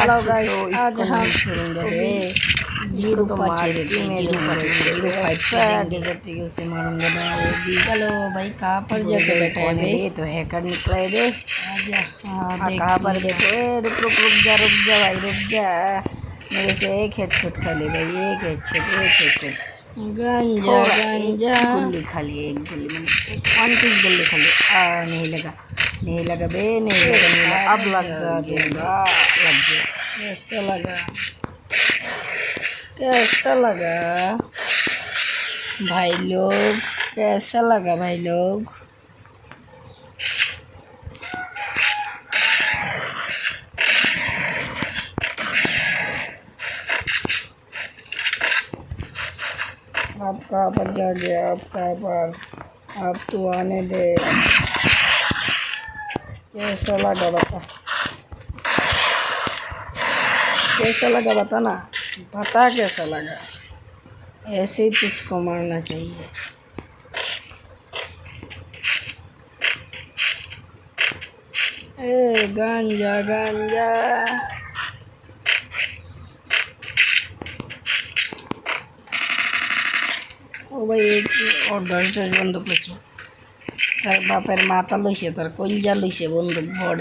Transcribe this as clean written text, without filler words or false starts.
चलो गाइस आज हम छोड़ेंगे जीरो से मारूंगा मैं वो भी। चलो भाई कहाँ पर जाके बैठा है बे? तो हैकर निकला है बे। आजा हाँ देख कहाँ पर देखो। रुक रुक रुक जा भाई रुक जा। मेरे से एक हेडशॉट खा ले भाई, एक हेडशॉट। गंजा गुल्ली खा ली, एक गुल्ली मैंने वन पीस गुल्ली खा ली। नहीं लगा बे, नहीं लगा। अब लग गया। कैसा लगा भाई लोग? कैसा लगा भाई लोग? आप कहाँ पर जा गया? आप कहाँ पर? आप तो आने दे। कैसा लगा बता? कैसा लगा बता ना, बता कैसा लगा? ऐसे ही तुझको मारना चाहिए। ए गांजा ओ भाई एक और 10 বন্দুক লইছে তার বাপের মাথা লইছে, তার কইলজা লইছে বন্দুক ভরে।